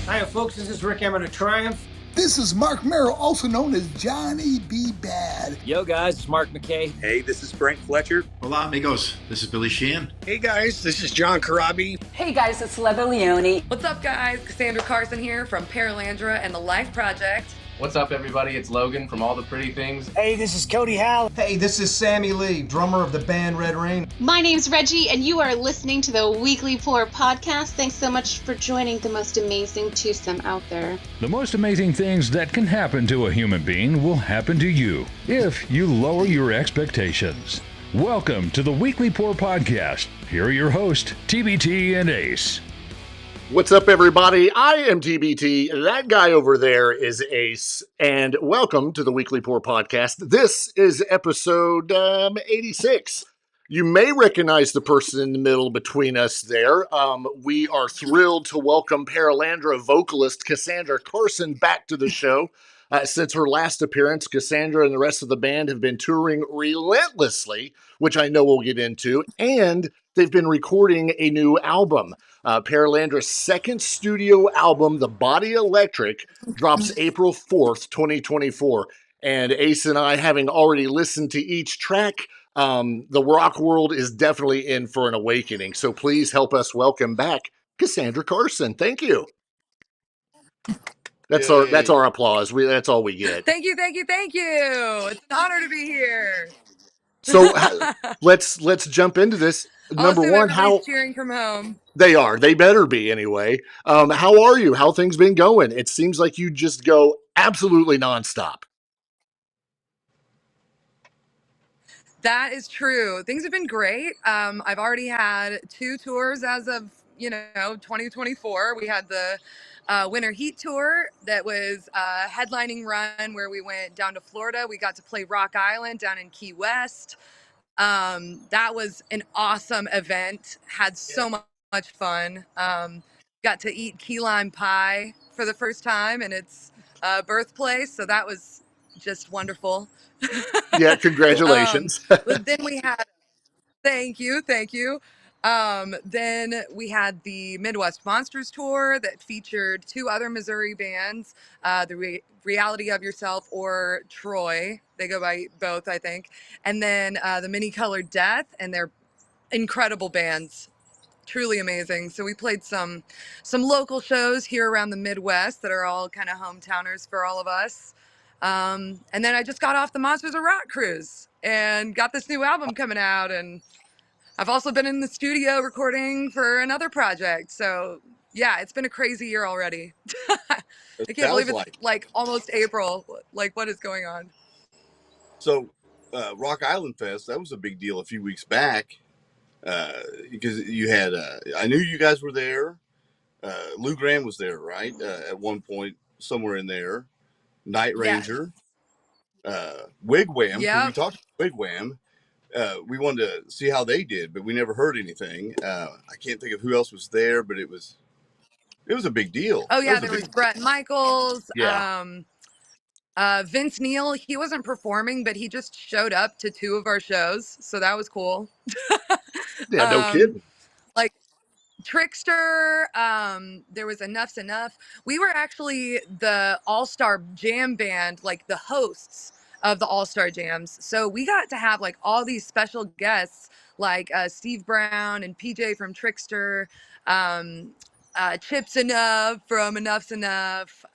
Hiya, folks. This is Rick Emmett of Triumph. This is Mark Merrill, also known as Johnny B. Bad. Yo, guys, it's Mark McKay. Hey, this is Frank Fletcher. Hola, amigos. This is Billy Sheehan. Hey, guys, this is John Karabi. Hey, guys, it's Leva Leone. What's up, guys? Casandra Carson here from Paralandra and the Life Project. What's up, everybody? It's Logan from All the Pretty Things. Hey, this is Cody Howell. Hey, this is Sammy Lee, drummer of the band Red Rain. My name's Reggie, and you are listening to the Weekly Pour podcast. Thanks so much for joining the most amazing twosome out there. The most amazing things that can happen to a human being will happen to you if you lower your expectations. Welcome to the Weekly Pour podcast. Here are your hosts, TbT and Ace. What's up, everybody? I am TBT. That guy over there is Ace. And welcome to the Weekly Pour podcast. This is episode 86. You may recognize the person in the middle between us there. We are thrilled to welcome Paralandra vocalist Casandra Carson back to the show. Since her last appearance, Casandra and the rest of the band have been touring relentlessly, which I know we'll get into, and they've been recording a new album. Paralandra's second studio album, The Body Electric, drops April 4th, 2024. And Ace and I, having already listened to each track, the rock world is definitely in for an awakening. So please help us welcome back Casandra Carson. Thank you. That's our applause. That's all we get. Thank you. It's an honor to be here. So let's jump into this. Number one, how cheering from home. They are. They better be anyway. How are you? How things been going? It seems like you just go absolutely nonstop. That is true. Things have been great. I've already had 2 tours as of 2024. We had the Winter Heat Tour that was a headlining run where we went down to Florida. We got to play Rock Island down in Key West. That was an awesome event. Had so much fun. Got to eat key lime pie for the first time in its birthplace. So that was just wonderful. Yeah, congratulations. Then we had, thank you. Then we had the Midwest Monsters Tour that featured 2 other Missouri bands, the Reality of Yourself or Troy. They go by both, I think. And then the Many Colored Death, and they're incredible bands, truly amazing. So we played some local shows here around the Midwest that are all kind of hometowners for all of us. And then I just got off the Monsters of Rock cruise and got this new album coming out, and I've also been in the studio recording for another project. So yeah, it's been a crazy year already. I can't believe it's like almost April. Like, what is going on? So Rock Island Fest, that was a big deal a few weeks back because you had, I knew you guys were there. Lou Graham was there, right? At one point, somewhere in there. Night Ranger, Wigwam. Yep. We talked about Wigwam. We wanted to see how they did, but we never heard anything. I can't think of who else was there, but it was a big deal. Oh yeah, there was Brett Michaels, Yeah. Vince Neil. He wasn't performing, but he just showed up to 2 of our shows, so that was cool. Yeah, no kidding. Like Trickster, there was Enough's Enough. We were actually the all-star jam band, like the hosts of the all-star jams. So we got to have like all these special guests, like Steve Brown and PJ from Trickster, Chips Enough from Enough's Enough,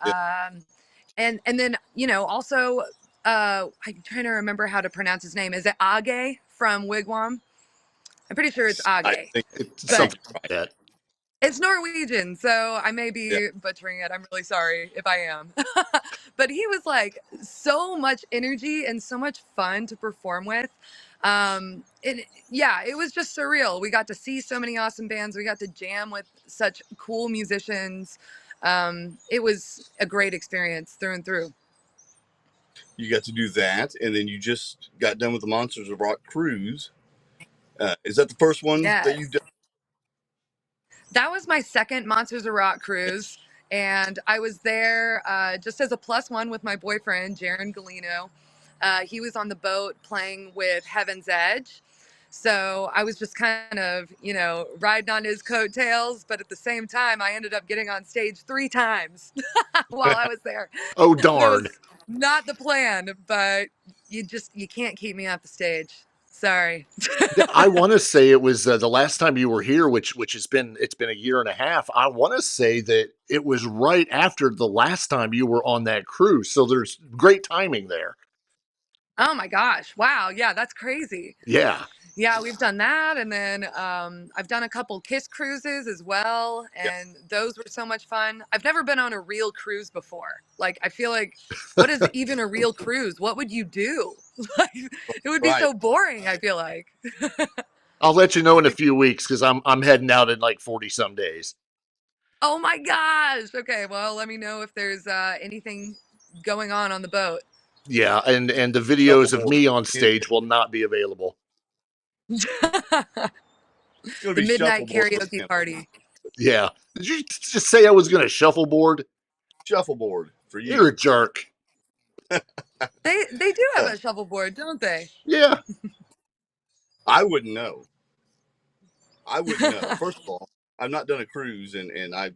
and then also I'm trying to remember how to pronounce his name. Is it Age from Wigwam? I'm pretty sure it's Age. I think it's something like that. It's Norwegian, so I may be butchering it. I'm really sorry if I am. But he was like so much energy and so much fun to perform with. It was just surreal. We got to see so many awesome bands. We got to jam with such cool musicians. It was a great experience through and through. You got to do that, and then you just got done with the Monsters of Rock cruise. Is that the first one that you've done? That was my second Monsters of Rock cruise, and I was there just as a +1 with my boyfriend, Jaron Galino. He was on the boat playing with Heaven's Edge. So I was just kind of, riding on his coattails. But at the same time, I ended up getting on stage 3 times while I was there. Oh, That darn. was not the plan, but you can't keep me off the stage. Sorry. I want to say it was the last time you were here, which it's been a year and a half. I want to say that it was right after the last time you were on that cruise. So there's great timing there. Oh my gosh. Wow. Yeah, that's crazy. Yeah. Yeah, we've done that. And then I've done a couple Kiss cruises as well. And those were so much fun. I've never been on a real cruise before. Like, I feel like, what is even a real cruise? What would you do? Like, it would be so boring, I feel like. I'll let you know in a few weeks because I'm heading out in like 40 some days. Oh my gosh. Okay, well, let me know if there's anything going on the boat. Yeah, and the videos of me on stage will not be available. The midnight karaoke party. Yeah. Did you just say I was going to shuffleboard? Shuffleboard for you. You're a jerk. They do have a shuffleboard, don't they? Yeah. I wouldn't know. First of all, I've not done a cruise, and I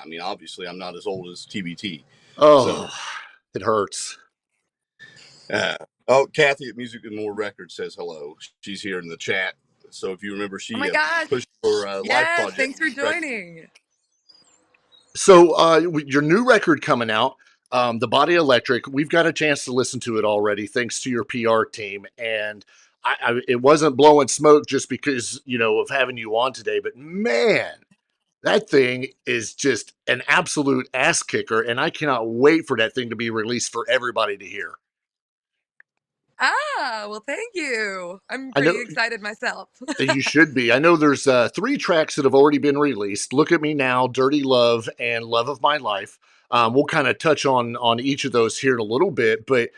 mean, obviously, I'm not as old as TBT. Oh, so. It hurts. Kathy at Music and More Records says hello. She's here in the chat. So if you remember, she pushed for live project. Thanks for joining. So your new record coming out, The Body Electric, we've got a chance to listen to it already, thanks to your PR team. And it wasn't blowing smoke just because, of having you on today. But man, that thing is just an absolute ass kicker. And I cannot wait for that thing to be released for everybody to hear. Well, thank you. I'm pretty excited myself. You should be. I know there's 3 tracks that have already been released. Look at Me Now, Dirty Love, and Love of My Life. We'll kind of touch on each of those here in a little bit, but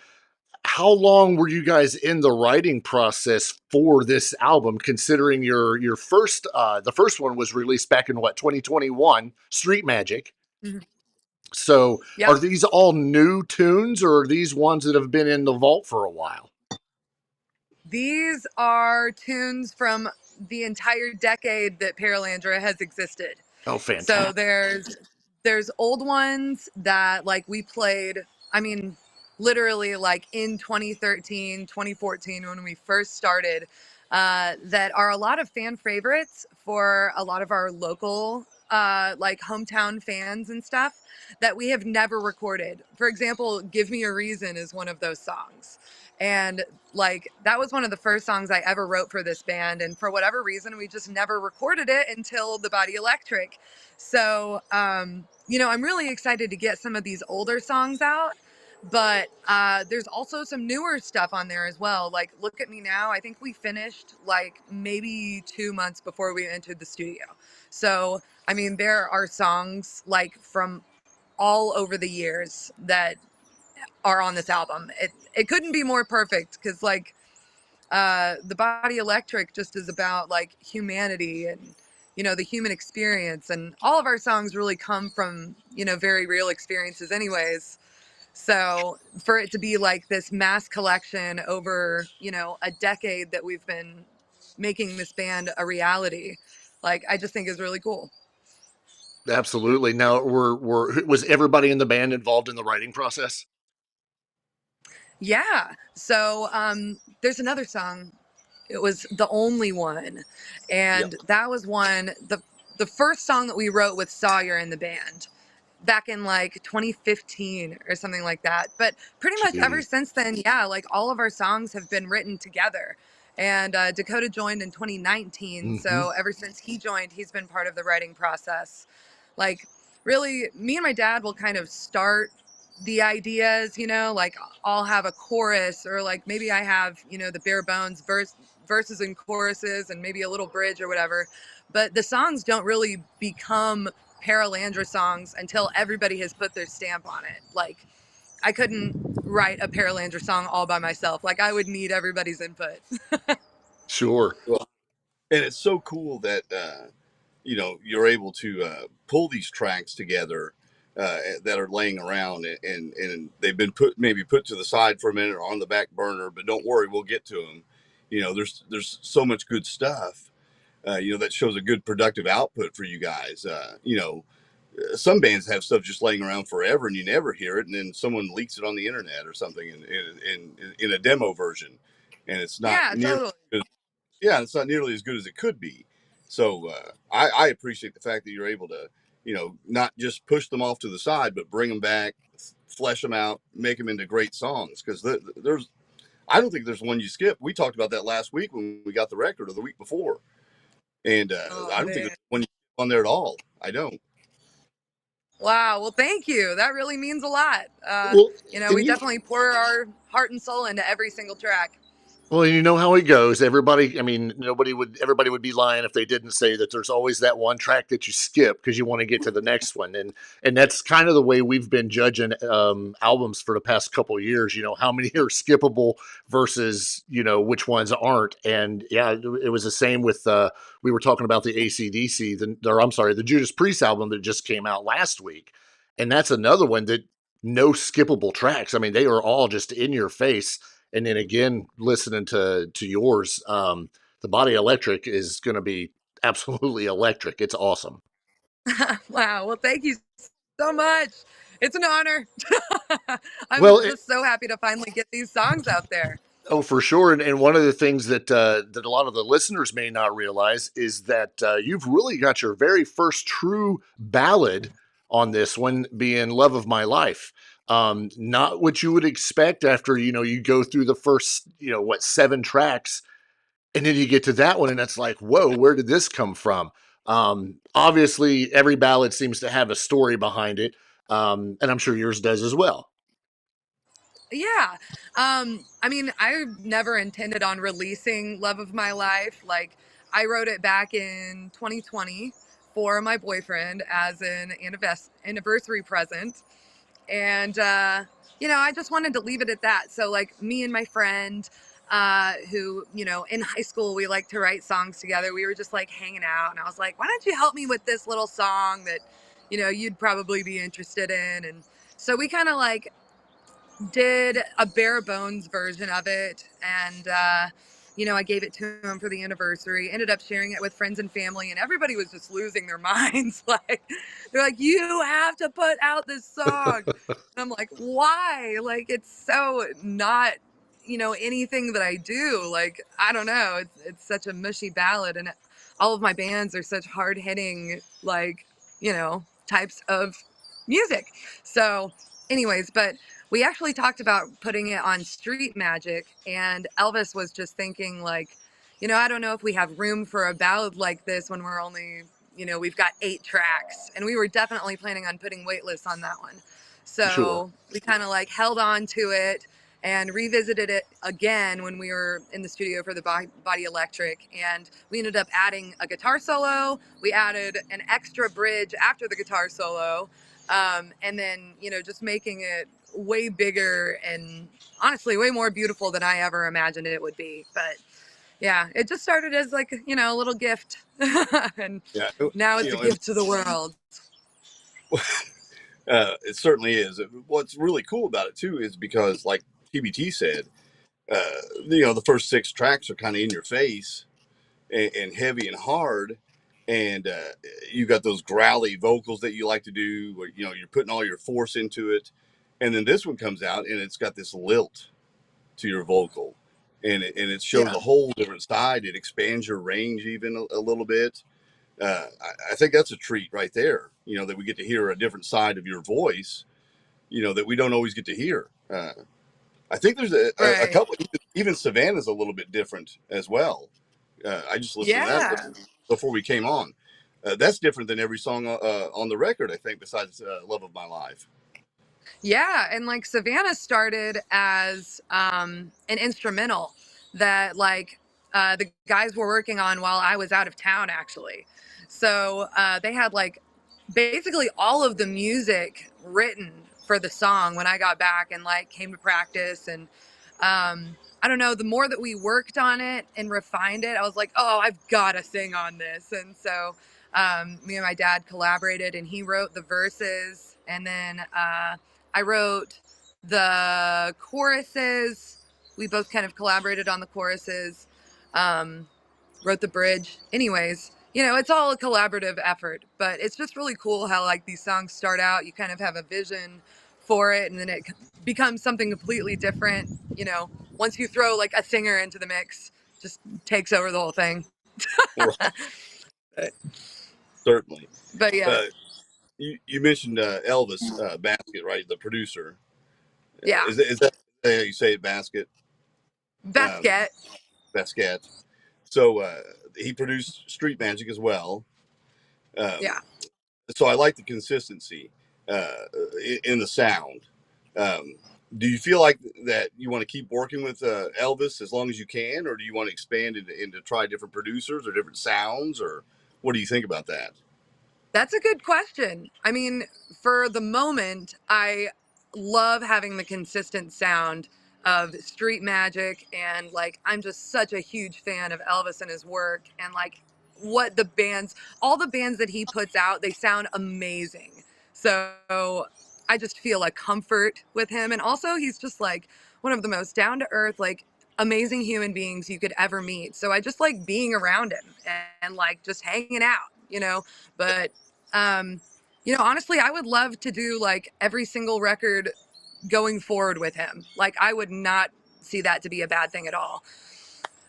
how long were you guys in the writing process for this album, considering your first, the first one was released back in 2021, Street Magic. Mm-hmm. So Are these all new tunes, or are these ones that have been in the vault for a while? These are tunes from the entire decade that Paralandra has existed. Oh, fantastic. So there's old ones that like we played, I mean, literally like in 2013, 2014, when we first started, that are a lot of fan favorites for a lot of our local like hometown fans and stuff that we have never recorded. For example, Give Me a Reason is one of those songs. And like, that was one of the first songs I ever wrote for this band. And for whatever reason, we just never recorded it until The Body Electric. So, I'm really excited to get some of these older songs out. But there's also some newer stuff on there as well. Like, Look at Me Now. I think we finished like maybe 2 months before we entered the studio. So, I mean, there are songs like from all over the years that are on this album. It couldn't be more perfect because like The Body Electric just is about like humanity and the human experience, and all of our songs really come from very real experiences anyways. So for it to be like this mass collection over a decade that we've been making this band a reality, like I just think is really cool. Absolutely. Now, was everybody in the band involved in the writing process? Yeah. So there's another song. It was The Only One. And that was the first song that we wrote with Sawyer in the band back in like 2015 or something like that. But pretty much ever since then, like all of our songs have been written together. And Dakota joined in 2019. Mm-hmm. So ever since he joined, he's been part of the writing process. Like really, me and my dad will kind of start the ideas, like I'll have a chorus, or like maybe I have, the bare bones verses and choruses and maybe a little bridge or whatever. But the songs don't really become Paralandra songs until everybody has put their stamp on it. Like I couldn't write a Paralandra song all by myself. Like I would need everybody's input. Sure. Well, and it's so cool that, you're able to pull these tracks together that are laying around and they've been put to the side for a minute or on the back burner, but don't worry, we'll get to them. there's so much good stuff, that shows a good productive output for you guys. Some bands have stuff just laying around forever and you never hear it, and then someone leaks it on the internet or something in a demo version, and it's not totally. it's not nearly as good as it could be. So I appreciate the fact that you're able to, not just push them off to the side, but bring them back, flesh them out, make them into great songs. Because I don't think there's one you skip. We talked about that last week when we got the record, or the week before, and I don't think there's one you skip on there at all. I don't. Wow. Well, thank you. That really means a lot. We definitely pour our heart and soul into every single track. Well, you know how it goes. Everybody would be lying if they didn't say that there's always that one track that you skip because you want to get to the next one. And that's kind of the way we've been judging albums for the past couple of years, how many are skippable versus, which ones aren't. And yeah, it was the same with, we were talking about the AC/DC, the Judas Priest album that just came out last week. And that's another one that no skippable tracks. I mean, they are all just in your face. And then again, listening to yours, the Body Electric is going to be absolutely electric. It's awesome. Wow. Well, thank you so much. It's an honor. I'm just so happy to finally get these songs out there. Oh, for sure. And one of the things that a lot of the listeners may not realize is that you've really got your very first true ballad on this one being Love of My Life. Not what you would expect after, you go through the first, 7 tracks, and then you get to that one and it's like, whoa, where did this come from? Obviously every ballad seems to have a story behind it. And I'm sure yours does as well. Yeah. I mean, I never intended on releasing Love of My Life. Like, I wrote it back in 2020 for my boyfriend as an anniversary present. And, I just wanted to leave it at that. So, like, me and my friend, who, in high school, we liked to write songs together. We were just, like, hanging out. And I was like, why don't you help me with this little song that, you'd probably be interested in? And so we kind of, like, did a bare bones version of it. And, I gave it to him for the anniversary, ended up sharing it with friends and family, and everybody was just losing their minds. Like, they're like, you have to put out this song. And I'm like, why? Like, it's so not, anything that I do. Like, I don't know. It's such a mushy ballad, and all of my bands are such hard hitting, like, types of music. So anyways, but we actually talked about putting it on Street Magic, and Elvis was just thinking, like, I don't know if we have room for a ballad like this when we're only, we've got 8 tracks, and we were definitely planning on putting Weightless on that one. So we kind of like held on to it and revisited it again when we were in the studio for the Body Electric, and we ended up adding a guitar solo. We added an extra bridge after the guitar solo, and then, just making it way bigger and honestly way more beautiful than I ever imagined it would be. But yeah, it just started as like, a little gift and now it's a gift to the world. It certainly is. What's really cool about it too is because, like TBT said, the first 6 tracks are kind of in your face and heavy and hard, and you got those growly vocals that you like to do where you're putting all your force into it. And then this one comes out and it's got this lilt to your vocal, and it shows a whole different side. It expands your range even a little bit. I think that's a treat right there, that we get to hear a different side of your voice, that we don't always get to hear. I think there's a couple, even Savannah's a little bit different as well. I just listened to that before we came on. That's different than every song on the record, I think, besides Love of My Life. Yeah, and like Savannah started as an instrumental that like the guys were working on while I was out of town, actually. So they had like basically all of the music written for the song when I got back and like came to practice. And I don't know, the more that we worked on it and refined it, I was like, oh, I've got to sing on this. And so me and my dad collaborated, and he wrote the verses, and then I wrote the choruses. We both kind of collaborated on the choruses. wrote the bridge. Anyways, it's all a collaborative effort, but it's just really cool how like these songs start out, you kind of have a vision for it, and then it becomes something completely different. Once you throw like a singer into the mix, just takes over the whole thing. Right. Certainly. But yeah. You mentioned Elvis Basket, right? The producer. Yeah. Is that how you say it, Basket? Basket. Basket. So he produced Street Magic as well. Yeah. So I like the consistency in the sound. Do you feel like that you want to keep working with Elvis as long as you can, or do you want to expand into try different producers or different sounds, or what do you think about that? That's a good question. I mean, for the moment, I love having the consistent sound of Street Magic, and like I'm just such a huge fan of Elvis and his work, and like what all the bands that he puts out, they sound amazing. So I just feel a comfort with him, and also he's just like one of the most down to earth, like amazing human beings you could ever meet. So I just like being around him and like just hanging out. But honestly, I would love to do like every single record going forward with him. Like I would not see that to be a bad thing at all.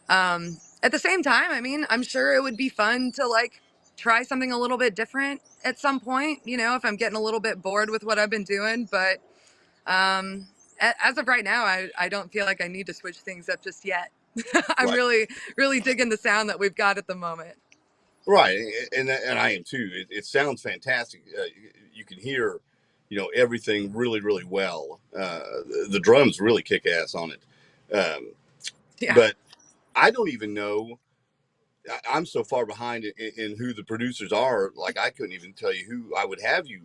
At the same time, I mean, I'm sure it would be fun to like try something a little bit different at some point, if I'm getting a little bit bored with what I've been doing. But as of right now, I don't feel like I need to switch things up just yet. I'm Right. really, really digging the sound that we've got at the moment. Right, and I am too. It sounds fantastic. You can hear, everything really, really well. The drums really kick ass on it. Yeah. But I don't even know. I'm so far behind in who the producers are. Like I couldn't even tell you who I would have you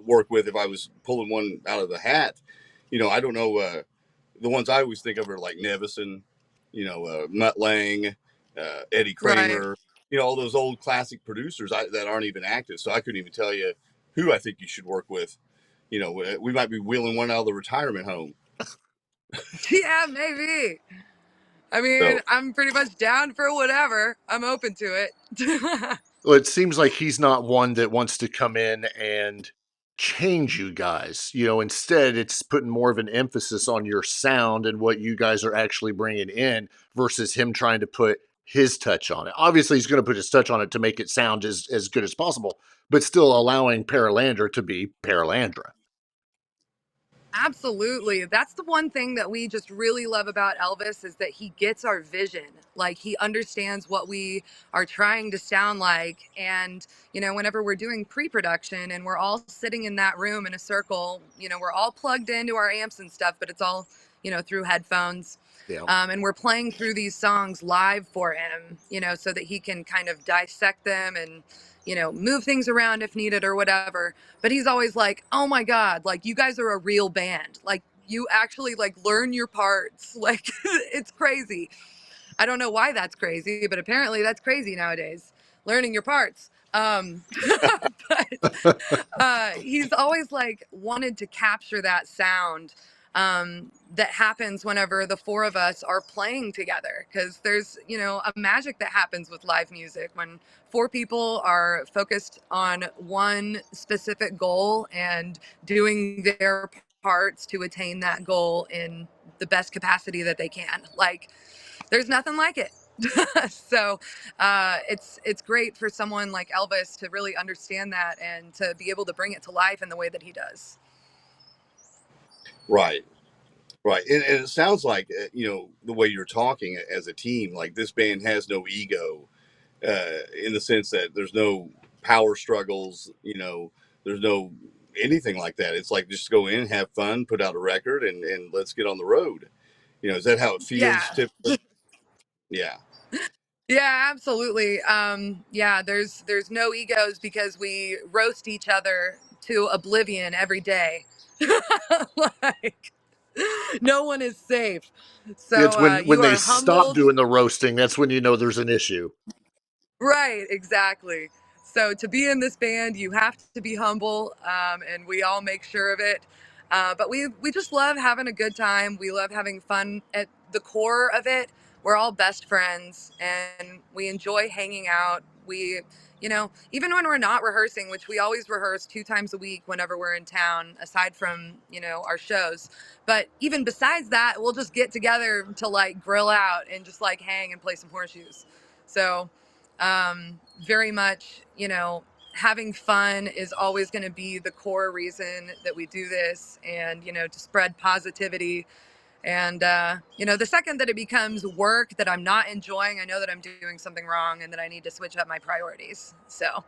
work with if I was pulling one out of the hat. I don't know. The ones I always think of are like Nevison, Mutt Lang, Eddie Kramer. Right. All those old classic producers that aren't even active. So I couldn't even tell you who I think you should work with. We might be wheeling one out of the retirement home. Yeah, maybe. I mean, So, I'm pretty much down for whatever. I'm open to it. Well, it seems like he's not one that wants to come in and change you guys. Instead, it's putting more of an emphasis on your sound and what you guys are actually bringing in versus him trying to put his touch on it. Obviously, he's going to put his touch on it to make it sound as good as possible, but still allowing Paralandra to be Paralandra. Absolutely. That's the one thing that we just really love about Elvis is that he gets our vision. Like he understands what we are trying to sound like. And, whenever we're doing pre-production and we're all sitting in that room in a circle, we're all plugged into our amps and stuff, but it's all, through headphones. Yeah. And we're playing through these songs live for him, so that he can kind of dissect them and, move things around if needed or whatever. But he's always like, oh my God, like you guys are a real band. Like you actually like learn your parts. Like it's crazy. I don't know why that's crazy, but apparently that's crazy nowadays, learning your parts. But he's always like wanted to capture that sound that happens whenever the four of us are playing together, because there's a magic that happens with live music when four people are focused on one specific goal and doing their parts to attain that goal in the best capacity that they can. Like there's nothing like it. So it's great for someone like Elvis to really understand that and to be able to bring it to life in the way that he does. Right. And it sounds like, the way you're talking as a team, like this band has no ego in the sense that there's no power struggles, there's no anything like that. It's like just go in, have fun, put out a record, and let's get on the road. Is that how it feels? Yeah. Typically? Yeah. Yeah, absolutely. Yeah, there's no egos because we roast each other to oblivion every day. Like no one is safe. So It's when they stop humbled. doing the roasting, that's when you know there's an issue. Right, exactly. So to be in this band, you have to be humble, and we all make sure of it. But we just love having a good time. We love having fun at the core of it. we're all best friends and we enjoy hanging out. We, you know, even when we're not rehearsing, which we always rehearse 2 times a week whenever we're in town, aside from, you know, our shows. But even besides that, we'll just get together to like grill out and just like hang and play some horseshoes. So, very much, you know, having fun is always going to be the core reason that we do this, and, you know, to spread positivity. And, you know, the second that it becomes work that I'm not enjoying, I know that I'm doing something wrong and that I need to switch up my priorities. So,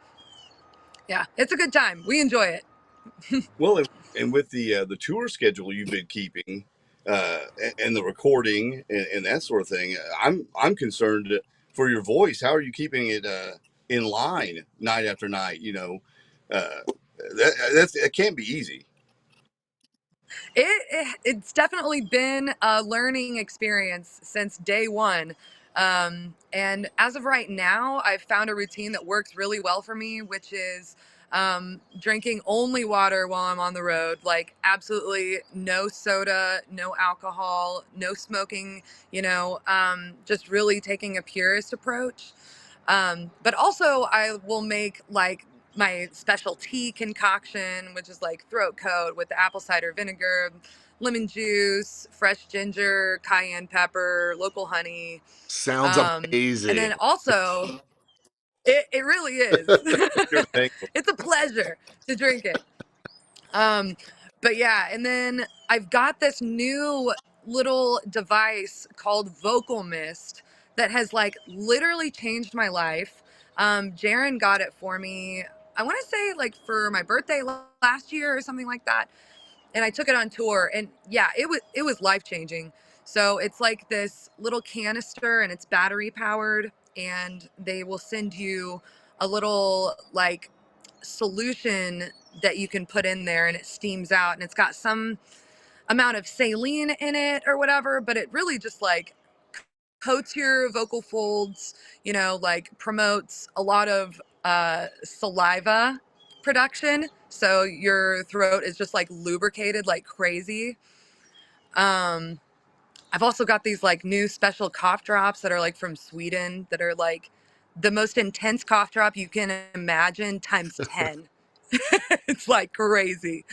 yeah, it's a good time. We enjoy it. Well, and with the tour schedule you've been keeping, and the recording and that sort of thing, I'm concerned for your voice. How are you keeping it in line night after night? You know, that can't be easy. It's definitely been a learning experience since day one. And as of right now, I've found a routine that works really well for me, which is drinking only water while I'm on the road, like absolutely no soda, no alcohol, no smoking, you know, just really taking a purist approach. But also I will make like my special tea concoction, which is like throat coat with the apple cider vinegar, lemon juice, fresh ginger, cayenne pepper, local honey. Sounds And amazing. then also, it really is. Sure thing. It's a pleasure to drink it. But yeah, and then I've got this new little device called Vocal Mist that has like literally changed my life. Jaren got it for me, I want to say like for my birthday last year or something like that. And I took it on tour, and yeah, it was life changing. So it's like this little canister and it's battery powered, and they will send you a little like solution that you can put in there and it steams out, and it's got some amount of saline in it or whatever, but it really just like coats your vocal folds, you know, like promotes a lot of saliva production. So your throat is just like lubricated like crazy. Um, I've also got these like new special cough drops that are like from Sweden that are like the most intense cough drop you can imagine times 10. It's like crazy.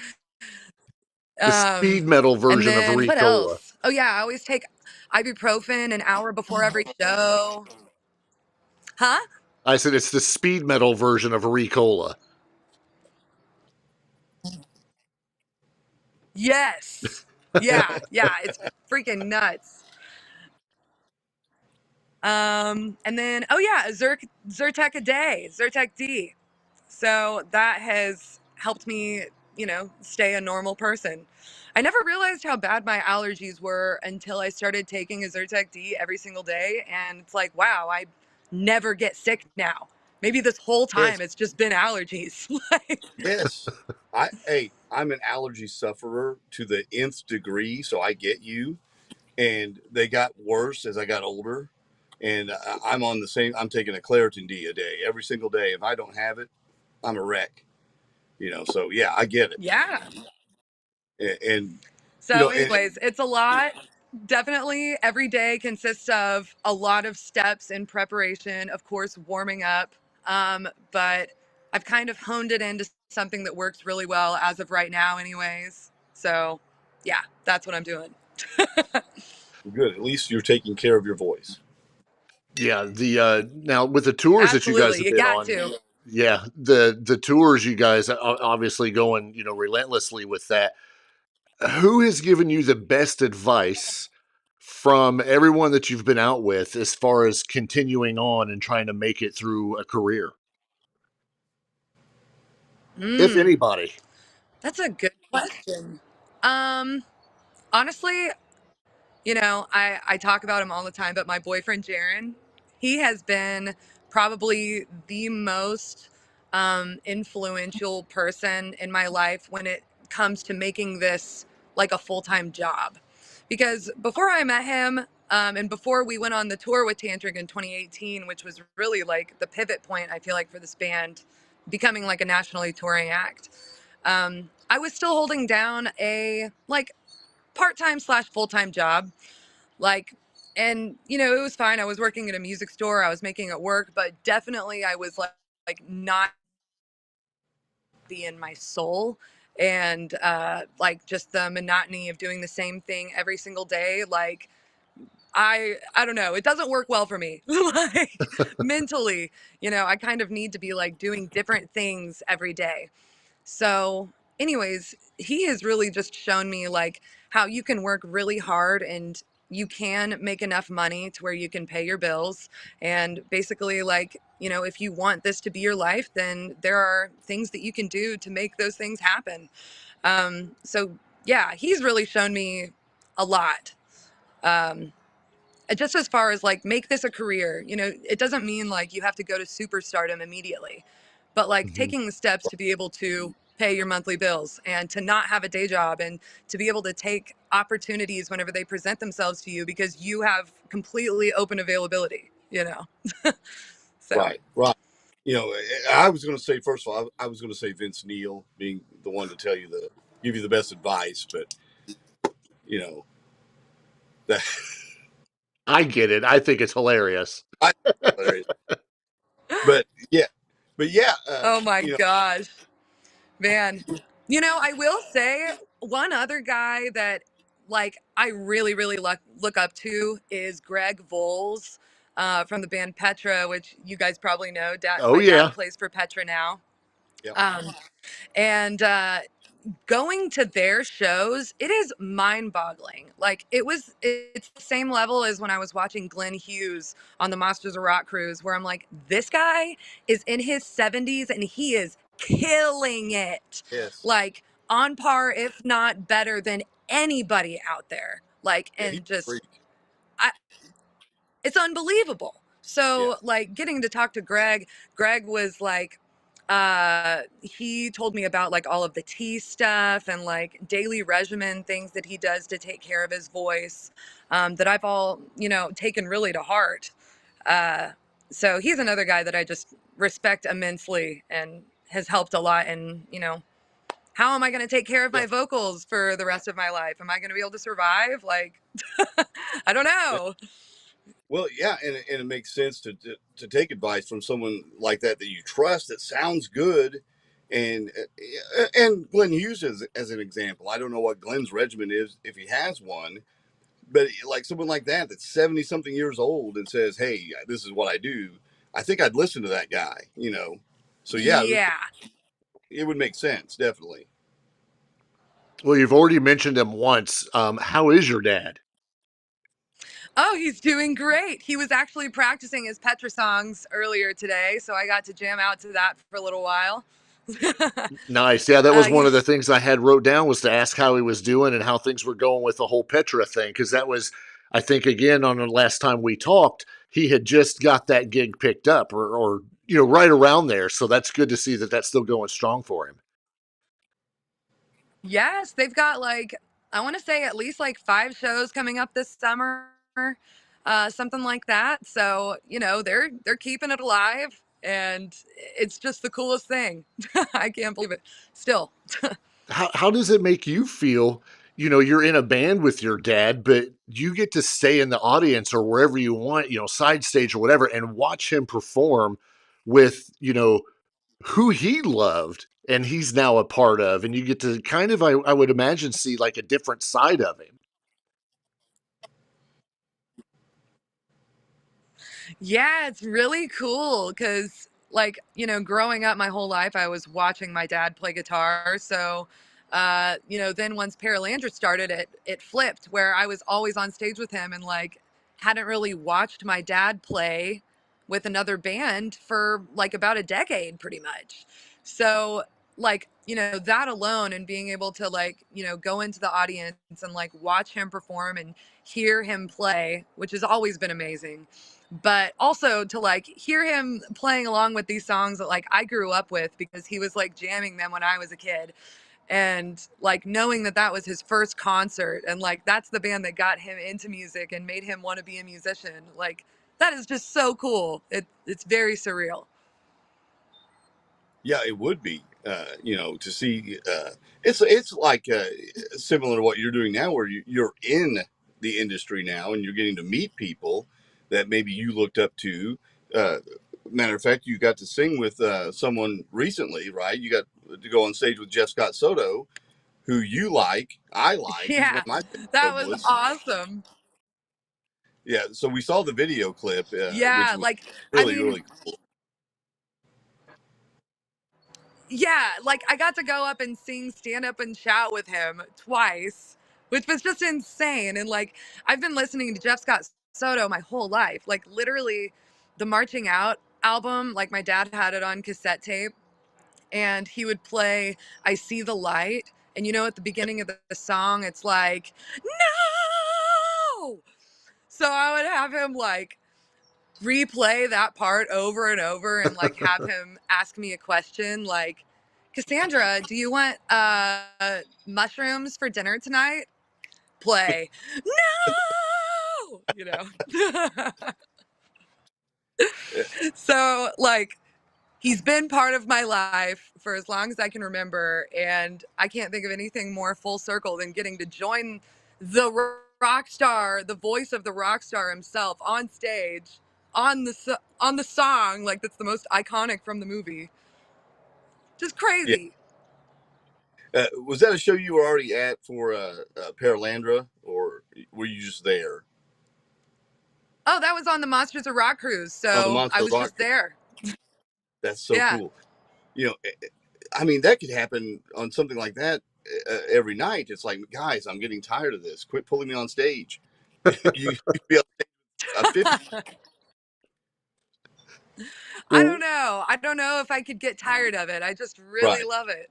The speed metal And version of then what Ricola. else? Oh yeah, I always take ibuprofen an hour before every show. Huh? I said it's the speed metal version of Ricola. Yes. Yeah, it's freaking nuts. And then oh yeah, Zyrtec a day, Zyrtec D. So that has helped me, you know, stay a normal person. I never realized how bad my allergies were until I started taking a Zyrtec D every single day, and it's like, wow, I never get sick now. Maybe this whole Yes, time it's just been allergies. yes. I'm an allergy sufferer to the nth degree, so I get you. And they got worse as I got older. And I'm on the same. I'm taking a Claritin D a day every single day. If I don't have it, I'm a wreck. You know. So yeah, I get it. Yeah. And you So, know, anyways, it's a lot. Definitely every day consists of a lot of steps in preparation, of course, warming up. But I've kind of honed it into something that works really well as of right now, anyways. So, yeah, that's what I'm doing. good. At least you're taking care of your voice. Yeah, the now with the tours that you guys Absolutely. have You been got on, to. yeah, the tours you guys are obviously going, you know, relentlessly with that. Who has given you the best advice from everyone that you've been out with as far as continuing on and trying to make it through a career? If anybody. That's a good question. Um, Honestly, you know, I talk about him all the time, but my boyfriend, Jaren, he has been probably the most influential person in my life when it comes to making this like a full-time job. Because before I met him, and before we went on the tour with Tantric in 2018, which was really like the pivot point, I feel like, for this band becoming like a nationally touring act, I was still holding down a like part-time slash full-time job. Like and it was fine. I was working at a music store. I was making it work, but definitely I was like not be in my soul, and like just the monotony of doing the same thing every single day. Like I don't know, it doesn't work well for me. Like mentally, I kind of need to be like doing different things every day. So, anyways, he has really just shown me like how you can work really hard and you can make enough money to where you can pay your bills. And basically, like, if you want this to be your life, then there are things that you can do to make those things happen. So, yeah, he's really shown me a lot. Just as far as like make this a career, it doesn't mean like you have to go to superstardom immediately, but like taking the steps to be able to pay your monthly bills and to not have a day job and to be able to take opportunities whenever they present themselves to you because you have completely open availability. So. Right. I was going to say, first of all, I was going to say Vince Neil being the one to give you the best advice, but that I get it. I think it's hilarious. But yeah. Oh my gosh, man. I will say one other guy that like I really, really look up to is Greg Voles from the band Petra, which you guys probably know. Oh, My yeah. dad plays for Petra now. Yeah. And going to their shows, it is mind-boggling. Like it's the same level as when I was watching Glenn Hughes on the Monsters of Rock cruise, where I'm like, this guy is in his 70s and he is killing it. Yes. Like on par, if not better than anybody out there. Like, and just, it's unbelievable. So like getting to talk to Greg was like, he told me about like all of the tea stuff and like daily regimen things that he does to take care of his voice, that I've all, taken really to heart. So he's another guy that I just respect immensely and has helped a lot. And, how am I going to take care of my vocals for the rest of my life? Am I going to be able to survive? Like, I don't know. Well, yeah, and it makes sense to take advice from someone like that you trust that sounds good, and Glenn Hughes as an example. I don't know what Glenn's regimen is if he has one, but like someone like that that's 70 something years old and says, "Hey, this is what I do." I think I'd listen to that guy. So yeah, it would make sense definitely. Well, you've already mentioned him once. How is your dad? Oh, he's doing great. He was actually practicing his Petra songs earlier today, so I got to jam out to that for a little while. Nice. Yeah, that was one of the things I had wrote down was to ask how he was doing and how things were going with the whole Petra thing. Because that was, I think, again, on the last time we talked, he had just got that gig picked up or right around there. So that's good to see that that's still going strong for him. Yes, they've got like, I want to say at least like 5 shows coming up this summer, something like that. So, they're keeping it alive and it's just the coolest thing. I can't believe it still. How does it make you feel? You're in a band with your dad, but you get to stay in the audience or wherever you want, side stage or whatever, and watch him perform with, who he loved and he's now a part of. And you get to kind of, I would imagine, see like a different side of him. Yeah, it's really cool because, like, growing up my whole life, I was watching my dad play guitar. So, then once Paralandra started, it flipped where I was always on stage with him and, like, hadn't really watched my dad play with another band for, like, about a decade, pretty much. So, like, that alone and being able to, like, go into the audience and, like, watch him perform and hear him play, which has always been amazing, but also to like hear him playing along with these songs that like I grew up with because he was like jamming them when I was a kid, and like knowing that was his first concert and like that's the band that got him into music and made him want to be a musician. Like that is just so cool. It's very surreal. Yeah, it would be. To see it's like similar to what you're doing now, where you're in the industry now, and you're getting to meet people that maybe you looked up to. Matter of fact, you got to sing with someone recently, right? You got to go on stage with Jeff Scott Soto, who you like. I like. He's one Yeah, of my favorite that was vocalists. awesome. Yeah, so we saw the video clip, which Yeah, was like, I really, mean, really cool. yeah, like I got to go up and sing Stand Up and Shout with him twice, which was just insane. And like, I've been listening to Jeff Scott Soto my whole life. Like, literally, the Marching Out album, like, my dad had it on cassette tape, and he would play I See the Light. And you know, at the beginning of the song, it's like, no! So I would have him like replay that part over and over and like have him ask me a question like, Cassandra, do you want mushrooms for dinner tonight? Play. No! You know. So like, he's been part of my life for as long as I can remember, and I can't think of anything more full circle than getting to join the rock star, the voice of the rock star himself, on stage on the song. Like, that's the most iconic from the movie. Just Yeah. crazy. Was that a show you were already at for Paralandra, or were you just there? Oh, that was on the Monsters of Rock cruise, On the so I Monster was Rock? just there. That's so Yeah. cool. You know, I mean, that could happen on something like that every night. It's like, guys, I'm getting tired of this. Quit pulling me on stage. you be on stage, 50. I don't know. I don't know if I could get tired of it. I just really Right. love it.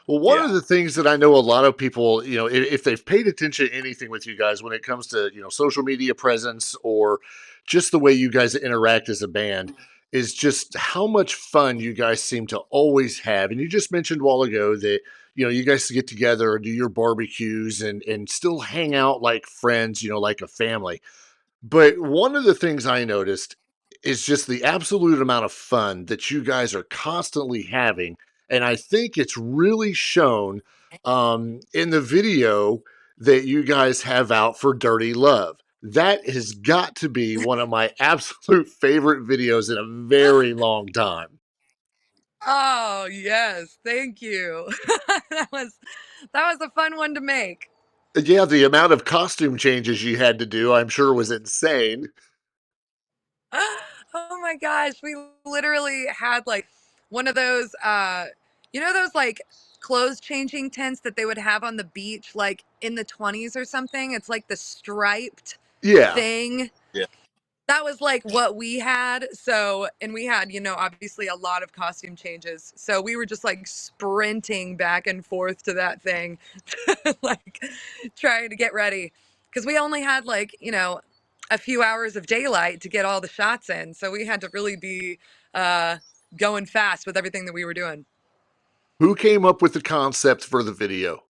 Well, one of Yeah. the things that I know a lot of people, you know, if they've paid attention to anything with you guys when it comes to, you know, social media presence or just the way you guys interact as a band, is just how much fun you guys seem to always have. And you just mentioned a while ago that, you know, you guys get together and do your barbecues and still hang out like friends, you know, like a family. But one of the things I noticed is just the absolute amount of fun that you guys are constantly having. And I think it's really shown in the video that you guys have out for Dirty Love. That has got to be one of my absolute favorite videos in a very long time. Oh, yes. Thank you. that was a fun one to make. Yeah, the amount of costume changes you had to do, I'm sure, was insane. Oh my gosh, we literally had like one of those you know, those like clothes changing tents that they would have on the beach like in the 20s or something. It's like the striped Yeah. thing. Yeah. That was like what we had. So, and we had, you know, obviously a lot of costume changes. So we were just like sprinting back and forth to that thing, like trying to get ready. Because we only had like, you know, a few hours of daylight to get all the shots in. So we had to really be going fast with everything that we were doing. Who came up with the concept for the video?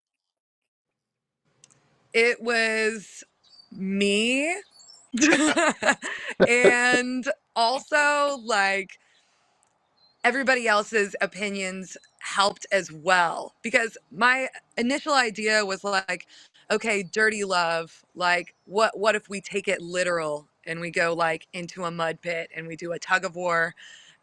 It was me. And also like everybody else's opinions helped as well, because my initial idea was like, okay, Dirty Love, like what if we take it literal and we go like into a mud pit and we do a tug of war.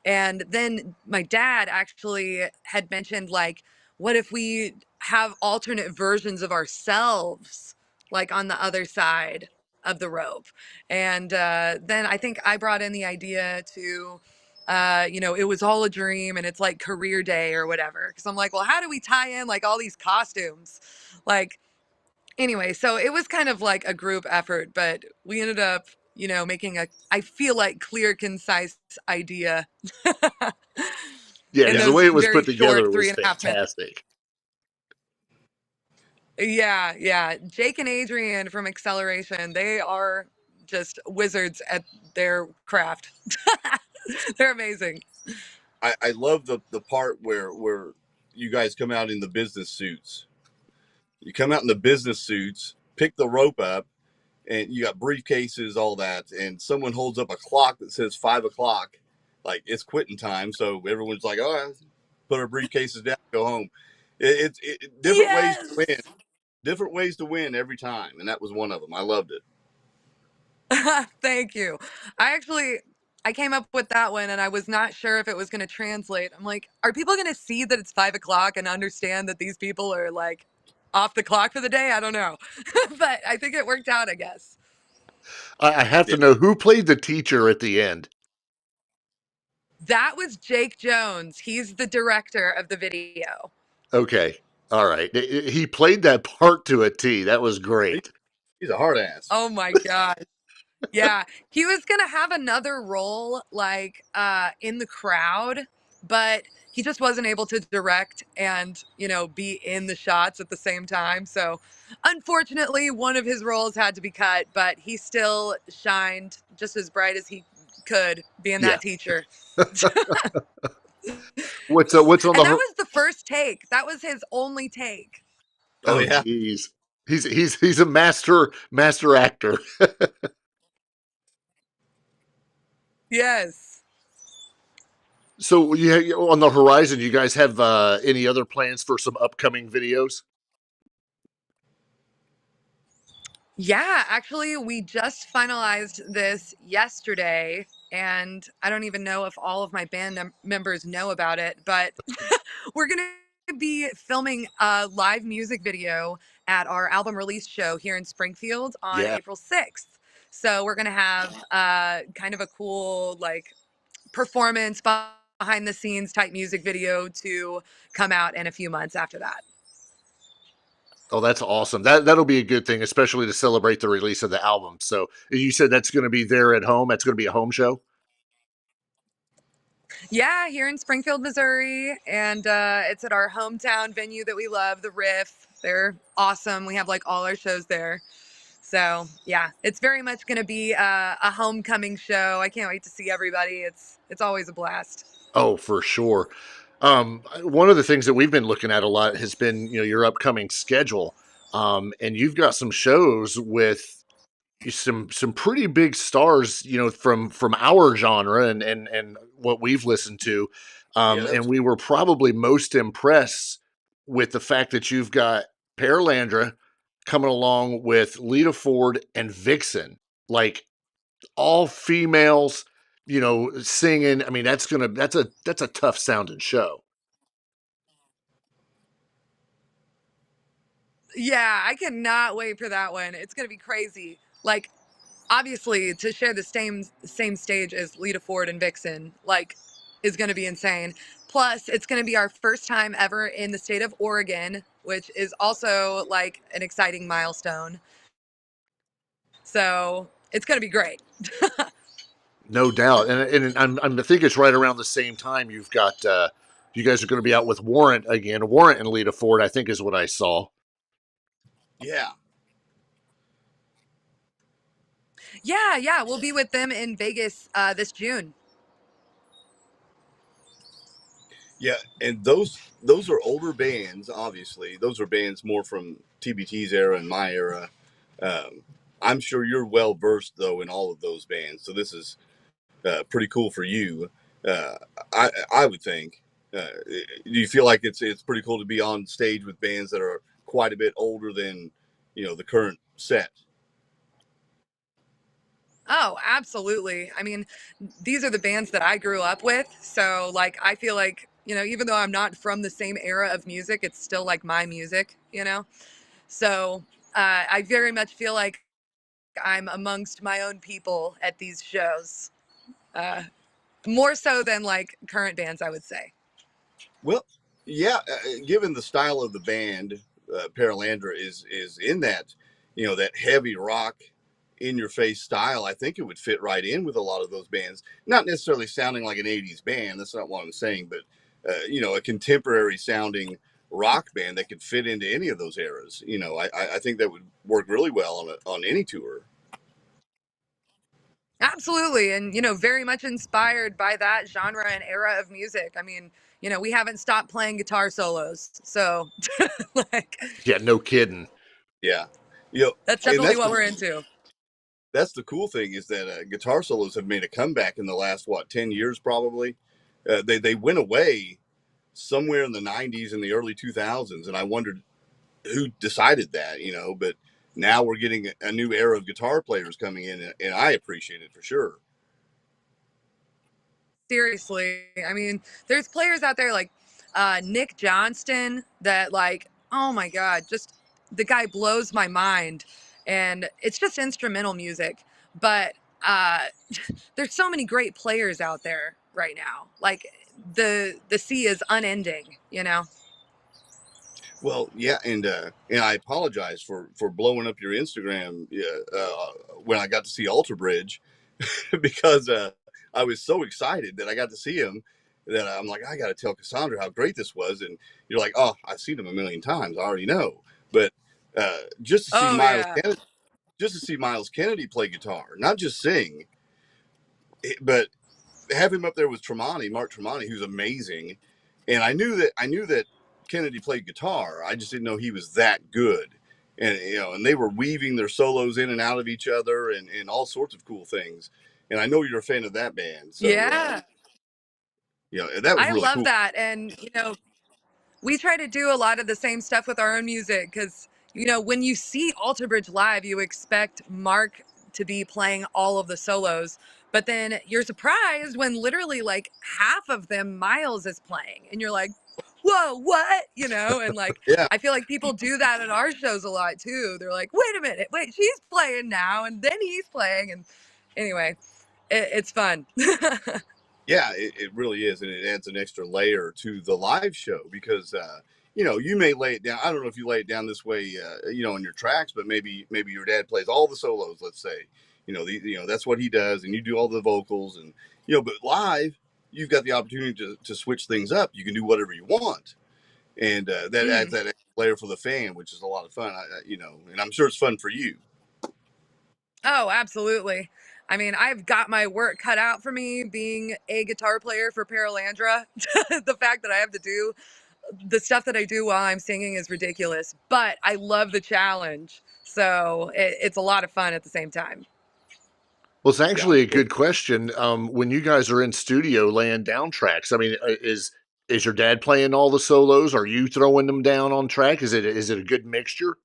And then my dad actually had mentioned like, what if we have alternate versions of ourselves like on the other side of the rope. And then I think I brought in the idea to you know, it was all a dream and it's like career day or whatever. Cause I'm like, well, how do we tie in like all these costumes? Like, anyway, so it was kind of like a group effort, but we ended up, you know, making a, I feel like clear, concise idea. Yeah, in because the those way it was very put together short was 3.5 minutes. fantastic. Yeah, yeah. Jake and Adrian from Acceleration, they are just wizards at their craft. They're amazing. I love the part where you guys come out in the business suits. You come out in the business suits, pick the rope up, and you got briefcases, all that, and someone holds up a clock that says 5 o'clock, like it's quitting time. So everyone's like, "Oh, put our briefcases down, go home." It's different ways to win. different ways to win every time, and that was one of them. I loved it. Thank you. I came up with that one and I was not sure if it was going to translate. I'm like, are people going to see that it's 5 o'clock and understand that these people are like off the clock for the day? I don't know. But I think it worked out, I guess. I have to know who played the teacher at the end. That was Jake Jones. He's the director of the video. Okay. All right. He played that part to a T. That was great. He's a hard ass. Oh my gosh. Yeah. He was going to have another role like in the crowd, but he just wasn't able to direct and, be in the shots at the same time. So unfortunately, one of his roles had to be cut, but he still shined just as bright as he could being that teacher. What's on and that was the first take. That was his only take. Oh yeah. He's a master actor. Yes. So on the horizon, you guys have any other plans for some upcoming videos? Yeah, actually, we just finalized this yesterday, and I don't even know if all of my band members know about it, but we're going to be filming a live music video at our album release show here in Springfield on April 6th. So we're going to have kind of a cool, performance behind the scenes type music video to come out in a few months after that. Oh, that's awesome. That'll be a good thing, especially to celebrate the release of the album. So you said that's going to be there at home. That's going to be a home show. Yeah, here in Springfield, Missouri, and it's at our hometown venue that we love, the Riff. They're awesome. We have all our shows there. So yeah, it's very much going to be a homecoming show. I can't wait to see everybody. It's always a blast. Oh, for sure. One of the things that we've been looking at a lot has been, your upcoming schedule. And you've got some shows with some pretty big stars, from our genre and what we've listened to. And we were probably most impressed with the fact that you've got Paralandra coming along with Lita Ford and Vixen, all females, singing. I mean, that's a tough sounding show. Yeah, I cannot wait for that one. It's going to be crazy. Obviously, to share the same stage as Lita Ford and Vixen, is going to be insane. Plus, it's going to be our first time ever in the state of Oregon, which is also an exciting milestone. So it's going to be great. No doubt. And I think it's right around the same time you've got, you guys are going to be out with Warrant again. Warrant and Lita Ford, I think, is what I saw. Yeah. Yeah. We'll be with them in Vegas this June. Yeah, and those are older bands. Obviously, those are bands more from TBT's era and my era. I'm sure you're well versed though in all of those bands, so this is pretty cool for you. I would think. Do you feel like it's pretty cool to be on stage with bands that are quite a bit older than the current set? Oh, absolutely. I mean, these are the bands that I grew up with, so I feel like even though I'm not from the same era of music, it's still my music, So I very much feel like I'm amongst my own people at these shows. More so than current bands, I would say. Well, yeah, given the style of the band, Paralandra is in that, that heavy rock, in your face style. I think it would fit right in with a lot of those bands. Not necessarily sounding like an 80s band. That's not what I'm saying, but a contemporary sounding rock band that could fit into any of those eras. I think that would work really well on any tour. Absolutely. And, very much inspired by that genre and era of music. I mean, we haven't stopped playing guitar solos. So yeah, no kidding. Yeah. That's definitely what we're into. That's the cool thing is that guitar solos have made a comeback in the last, 10 years, probably. They went away somewhere in the 90s and the early 2000s. And I wondered, who decided that, but now we're getting a new era of guitar players coming in, and I appreciate it for sure. Seriously, I mean, there's players out there like Nick Johnston that, like, oh my God, just the guy blows my mind, and it's just instrumental music. But there's so many great players out there right now. Like the sea is unending, you know. Well, yeah, and I apologize for blowing up your Instagram when I got to see Alter Bridge because I was so excited that I got to see him that I'm like, I got to tell Casandra how great this was, and you're like, oh, I've seen him a million times, I already know, but just to see just to see Miles Kennedy play guitar, not just sing, but have him up there with Mark Tremonti, who's amazing, and I knew that Kennedy played guitar. I just didn't know he was that good. And and they were weaving their solos in and out of each other and all sorts of cool things. And I know you're a fan of that band. So Yeah. That was I really love cool. that. And we try to do a lot of the same stuff with our own music because, when you see Alter Bridge live, you expect Mark to be playing all of the solos, but then you're surprised when literally like half of them Miles is playing, and you're like, whoa, what? And like, Yeah. I feel like people do that at our shows a lot too. They're like, wait a minute, wait, she's playing now, and then he's playing, and anyway, it's fun. Yeah, it really is. And it adds an extra layer to the live show because, you may lay it down. I don't know if you lay it down this way, in your tracks, but maybe your dad plays all the solos, let's say, that's what he does. And you do all the vocals and, but live, you've got the opportunity to switch things up. You can do whatever you want. And that adds that extra layer for the fan, which is a lot of fun, and I'm sure it's fun for you. Oh, absolutely. I mean, I've got my work cut out for me being a guitar player for Paralandra. The fact that I have to do the stuff that I do while I'm singing is ridiculous, but I love the challenge. So it's a lot of fun at the same time. Well, it's actually a good question. When you guys are in studio laying down tracks, I mean, is your dad playing all the solos? Are you throwing them down on track? Is it a good mixture?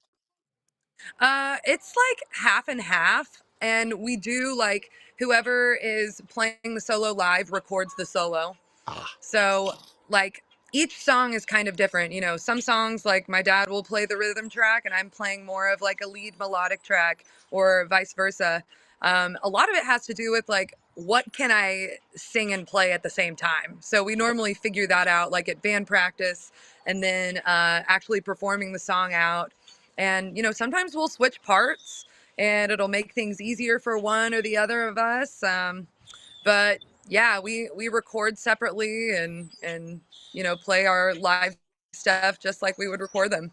It's like half and half, and we do like whoever is playing the solo live records the solo. So like each song is kind of different. Some songs like my dad will play the rhythm track and I'm playing more of like a lead melodic track or vice versa. A lot of it has to do with like, what can I sing and play at the same time? So we normally figure that out like at band practice and then actually performing the song out. And, sometimes we'll switch parts and it'll make things easier for one or the other of us. But yeah, we record separately and play our live stuff just like we would record them.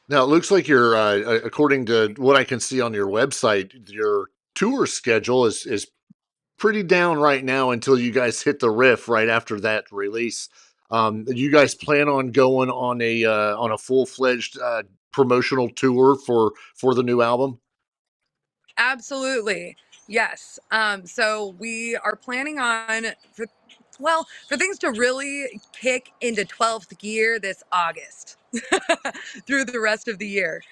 Now, it looks like you're, according to what I can see on your website, your tour schedule is pretty down right now until you guys hit the riff right after that release. You guys plan on going on a full-fledged promotional tour for the new album? Absolutely. Yes. So we are planning on for things to really kick into 12th gear this August through the rest of the year.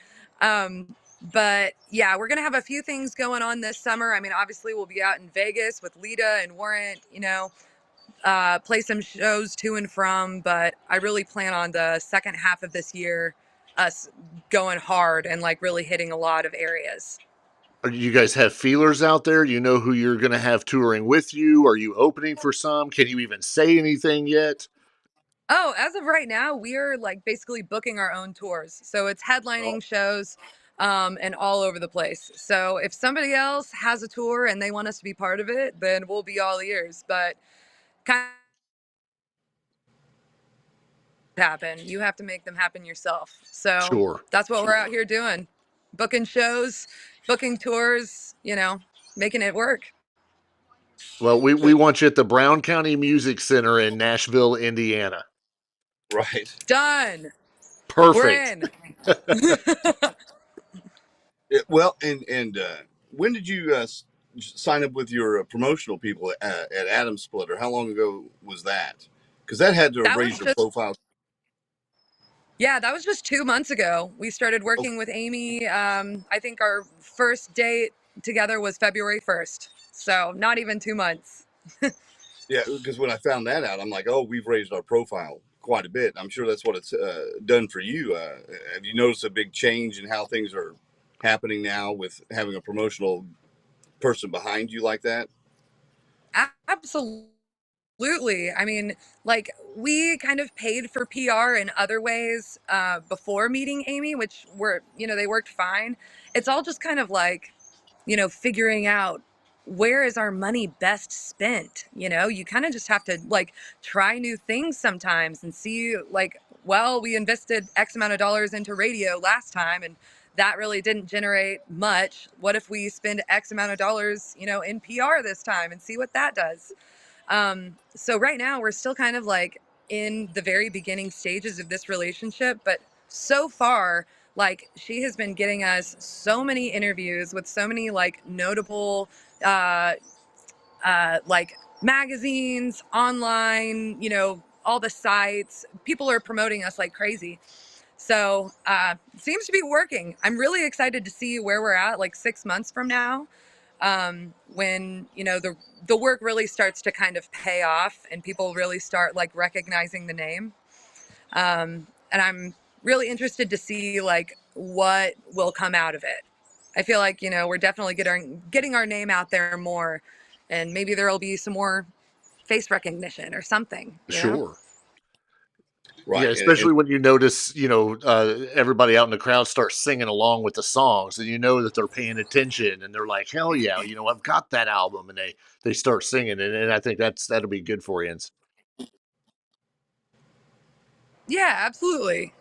But yeah, we're going to have a few things going on this summer. I mean, obviously we'll be out in Vegas with Lita and Warrant, play some shows to and from, but I really plan on the second half of this year, us going hard and like really hitting a lot of areas. Do you guys have feelers out there? Do you know who you're going to have touring with you? Are you opening for some? Can you even say anything yet? Oh, as of right now, we are like basically booking our own tours. So it's headlining shows and all over the place. So if somebody else has a tour and they want us to be part of it, then we'll be all ears. But kind of happen. You have to make them happen yourself. So Sure. That's what we're out here doing. Booking shows, booking tours, making it work. Well, we want you at the Brown County Music Center in Nashville, Indiana. Right. Done. Perfect. We're in. Well, and when did you sign up with your promotional people at Adam Splitter? How long ago was that? Because that had to raise your profile. Yeah, that was just 2 months ago. We started working with Amy. I think our first date together was February 1st. So not even 2 months. Yeah, because when I found that out, I'm like, oh, we've raised our profile quite a bit. I'm sure that's what it's done for you. Have you noticed a big change in how things are happening now with having a promotional person behind you like that? Absolutely. I mean, like, we kind of paid for PR in other ways before meeting Amy, which they worked fine. It's all just kind of like, figuring out where is our money best spent. You kind of just have to like try new things sometimes and see like, well, we invested X amount of dollars into radio last time and that really didn't generate much. What if we spend X amount of dollars, in PR this time and see what that does? So right now we're still kind of like in the very beginning stages of this relationship, but so far, like, she has been getting us so many interviews with so many like notable, like magazines, online, all the sites. People are promoting us like crazy. So it seems to be working. I'm really excited to see where we're at like 6 months from now, when the work really starts to kind of pay off and people really start like recognizing the name. And I'm really interested to see like what will come out of it. I feel like we're definitely getting our name out there more, and maybe there will be some more face recognition or something. Sure. Right. Yeah, especially when you notice, everybody out in the crowd starts singing along with the songs, and you know that they're paying attention, and they're like, "Hell yeah, I've got that album," and they start singing, and I think that'll be good for you. Yeah, absolutely.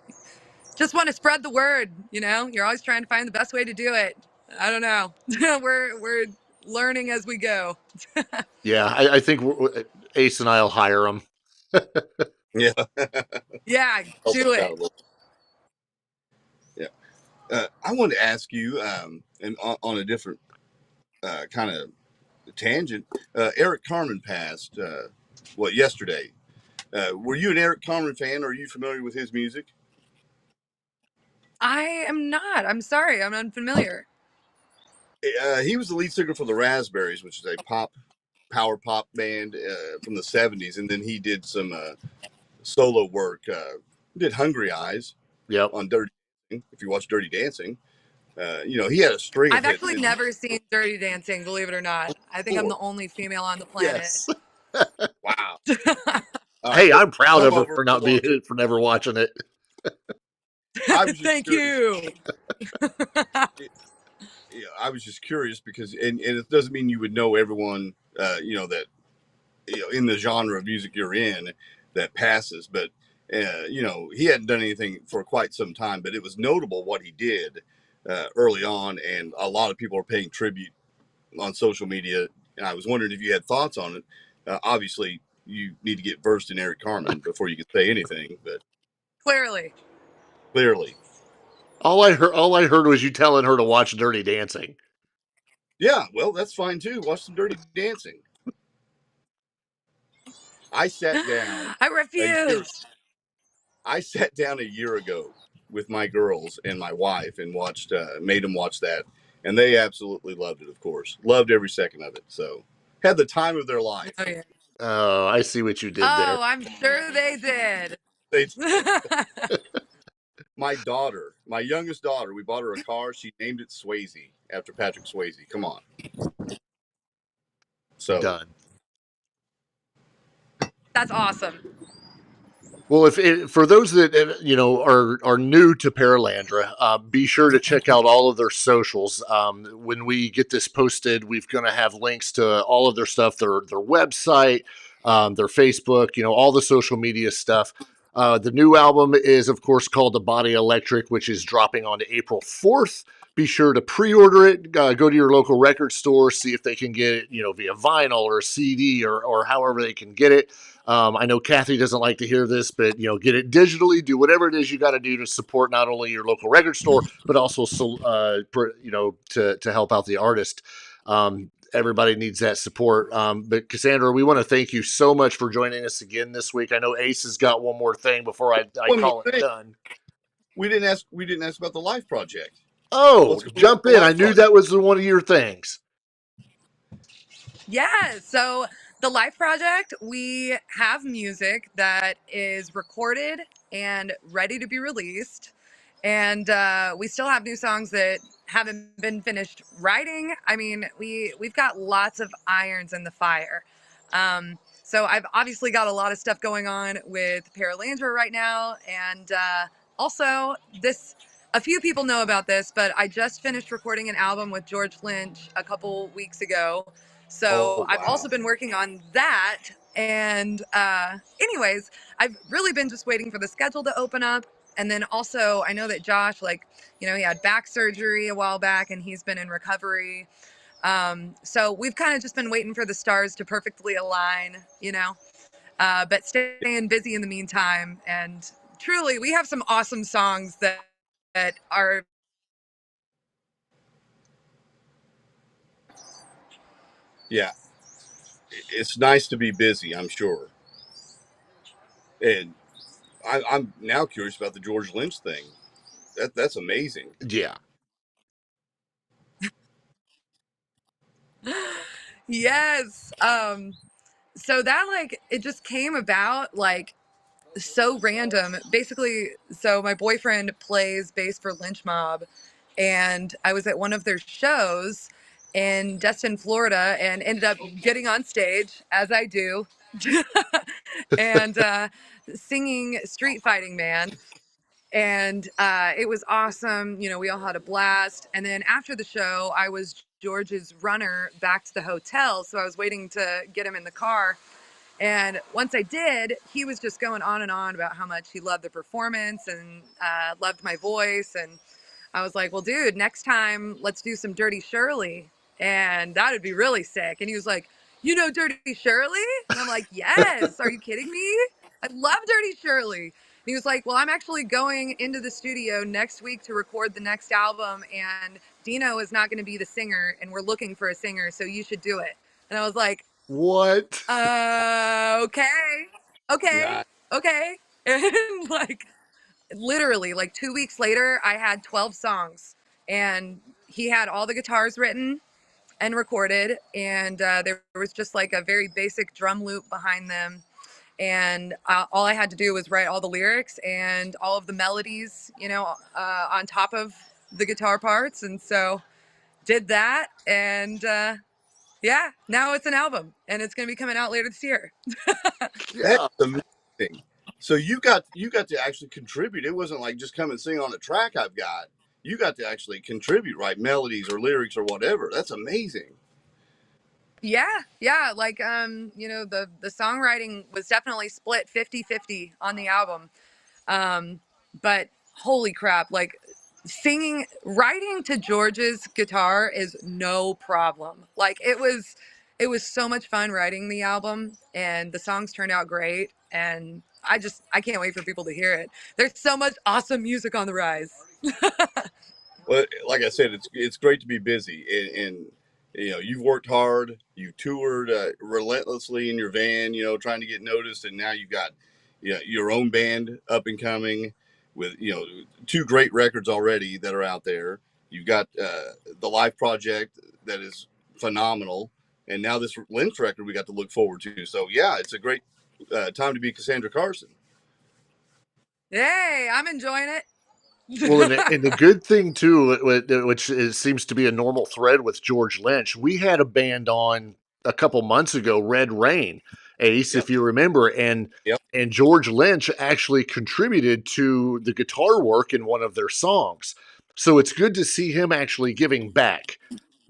Just want to spread the word. You're always trying to find the best way to do it. I don't know. we're learning as we go. Yeah, I think Ace and I'll hire them. Yeah. Yeah, do it. Yeah. I wanted to ask you, and on a different kind of tangent, Eric Carmen passed, yesterday. Were you an Eric Carmen fan? Are you familiar with his music? I am not. I'm sorry. I'm unfamiliar. He was the lead singer for the Raspberries, which is a power pop band from the 70s. And then he did some solo work. Did Hungry Eyes on Dirty Dancing. If you watch Dirty Dancing, he had a string. I've actually never seen Dirty Dancing, believe it or not. I think I'm the only female on the planet. Yes. Wow. Hey, I'm proud of her for never watching it. Thank you. I was just curious because, and it doesn't mean you would know everyone, that, in the genre of music you're in that passes, but, he hadn't done anything for quite some time, but it was notable what he did early on. And a lot of people are paying tribute on social media. And I was wondering if you had thoughts on it. Obviously you need to get versed in Eric Carmen before you can say anything, but Clearly. All I heard was you telling her to watch Dirty Dancing. Yeah, well, that's fine too. Watch some Dirty Dancing. I sat down. I refuse. I sat down a year ago with my girls and my wife and made them watch that, and they absolutely loved it. Of course, loved every second of it. So, had the time of their life. Oh, yeah. Oh, I see what you did there. Oh, I'm sure they did. My daughter, my youngest daughter, we bought her a car. She named it Swayze after Patrick Swayze. Come on. So done. That's awesome. Well, for those that are new to Paralandra, be sure to check out all of their socials. When we get this posted, we're going to have links to all of their stuff, their website, their Facebook, all the social media stuff. The new album is, of course, called The Body Electric, which is dropping on April 4th. Be sure to pre-order it. Go to your local record store, see if they can get it, via vinyl or a CD or however they can get it. I know Kathy doesn't like to hear this, but get it digitally. Do whatever it is you got to do to support not only your local record store, but also to help out the artist. Everybody needs that support. But Casandra, we want to thank you so much for joining us again this week. I know Ace has got one more thing before I call it done. We didn't ask. We didn't ask about the life project. Oh, What's going on jump with the in. I life knew project? that was one of your things. Yeah, so the Life Project, we have music that is recorded and ready to be released. And we still have new songs that haven't been finished writing. I mean, we've got lots of irons in the fire. So I've obviously got a lot of stuff going on with Paralandra right now. And also, a few people know about this, but I just finished recording an album with George Lynch a couple weeks ago. So Oh, I've also wow. been working on that. And anyways, I've really been just waiting for the schedule to open up. And then also, I know that Josh, he had back surgery a while back and he's been in recovery. So we've kind of just been waiting for the stars to perfectly align, but staying busy in the meantime. And truly, we have some awesome songs that are. Yeah, it's nice to be busy. I'm sure. And I'm now curious about the George Lynch thing. That's amazing. Yeah. Yes. So that it just came about so random. Basically, so my boyfriend plays bass for Lynch Mob, and I was at one of their shows in Destin, Florida, and ended up getting on stage, as I do, and singing Street Fighting Man. And it was awesome. We all had a blast. And then after the show, I was George's runner back to the hotel. So I was waiting to get him in the car. And once I did, he was just going on and on about how much he loved the performance and loved my voice. And I was like, well, dude, next time let's do some Dirty Shirley. And that would be really sick. And he was like, you know Dirty Shirley? And I'm like, yes. Are you kidding me? I love Dirty Shirley. And he was like, well, I'm actually going into the studio next week to record the next album. And Dino is not going to be the singer. And we're looking for a singer. So you should do it. And I was like, What? okay, okay, Nice. okay. And literally 2 weeks later, I had 12 songs and he had all the guitars written and recorded. And there was just a very basic drum loop behind them. And all I had to do was write all the lyrics and all of the melodies, on top of the guitar parts. And so did that. And yeah, now it's an album and it's going to be coming out later this year. That's Yeah. amazing. So you got to actually contribute. It wasn't like just come and sing on a track I've got. You got to actually contribute, write melodies or lyrics or whatever. That's amazing. Yeah. The songwriting was definitely split 50-50 on the album. But holy crap, writing to George's guitar is no problem. It was so much fun writing the album and the songs turned out great. And I can't wait for people to hear it. There's so much awesome music on the rise. Well, like I said, it's great to be busy, and you've worked hard. You've toured relentlessly in your van, trying to get noticed, and now you've got your own band up and coming with two great records already that are out there. You've got the Life Project that is phenomenal, and now this Lynch record we got to look forward to. So yeah, it's a great time to be Casandra Carson. Hey, I'm enjoying it. Well, and the good thing too, which seems to be a normal thread with George Lynch, we had a band on a couple months ago, Red Rain, Ace, Yep. if you remember, and Yep. George Lynch actually contributed to the guitar work in one of their songs. So it's good to see him actually giving back,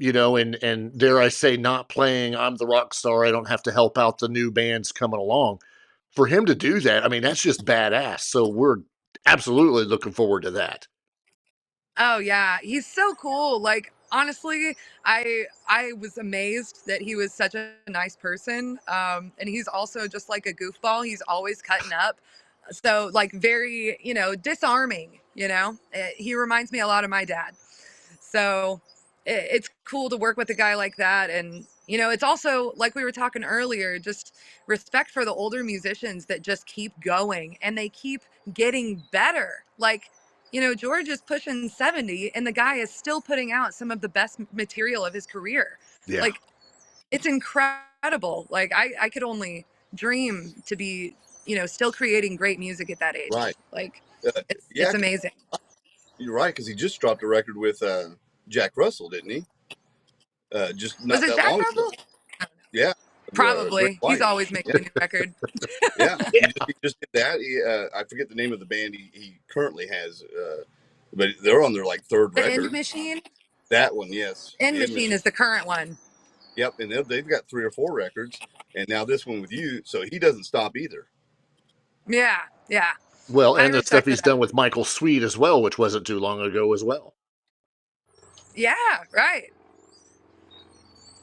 and dare I say, not playing I'm the rock star, I don't have to help out the new bands coming along. For him to do that, I mean, that's just badass. So we're absolutely looking forward to that. Oh yeah, he's so cool. Honestly, I was amazed that he was such a nice person. And he's also just like a goofball. He's always cutting up. So very, disarming. He reminds me a lot of my dad. So it's cool to work with a guy like that. And it's also like we were talking earlier, just respect for the older musicians that just keep going and they keep getting better. George is pushing 70 and the guy is still putting out some of the best material of his career. Yeah. Like, it's incredible. Like, I could only dream to be, still creating great music at that age. Right. Like, yeah, it's amazing. You're right, because he just dropped a record with Jack Russell, didn't he? Just not Was it that Jack long Russell? ago. Yeah. Probably. He's always making a new record. Yeah. He just did that. I forget the name of the band he currently has, but they're on their like third The record. End Machine? That one, yes. End Machine is the current one. Yep, and they've got 3 or 4 records, and now this one with you, so he doesn't stop either. Yeah. Well, and I the stuff respect he's that. done with Michael Sweet as well, which wasn't too long ago as well. Yeah, right.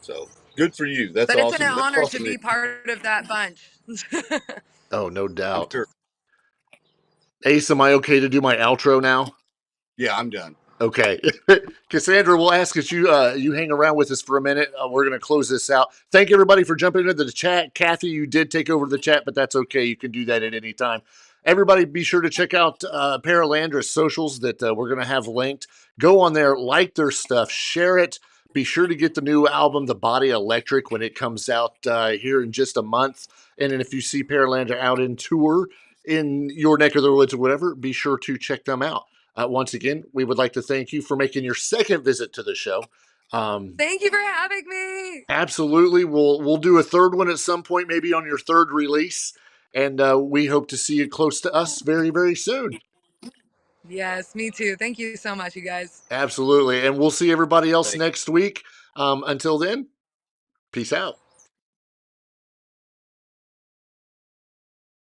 So good for you. That's But awesome. it's an That's honor awesome to be part of that bunch. Oh, no doubt. Sure. Ace, am I okay to do my outro now? Yeah, I'm done. Okay. Cassandra, we'll ask that you hang around with us for a minute. We're going to close this out. Thank everybody for jumping into the chat. Kathy, you did take over the chat, but that's okay. You can do that at any time. Everybody be sure to check out Paralandra's socials that we're going to have linked. Go on there, like their stuff, share it. Be sure to get the new album, The Body Electric, when it comes out here in just a month. And then if you see Paralandra out in tour in your neck of the woods or whatever, be sure to check them out. Once again, we would like to thank you for making your second visit to the show. Thank you for having me. Absolutely. We'll do a third one at some point, maybe on your third release. And we hope to see you close to us very, very soon. Yes, me too. Thank you so much, you guys. Absolutely. And we'll see everybody else next week. Until then, peace out.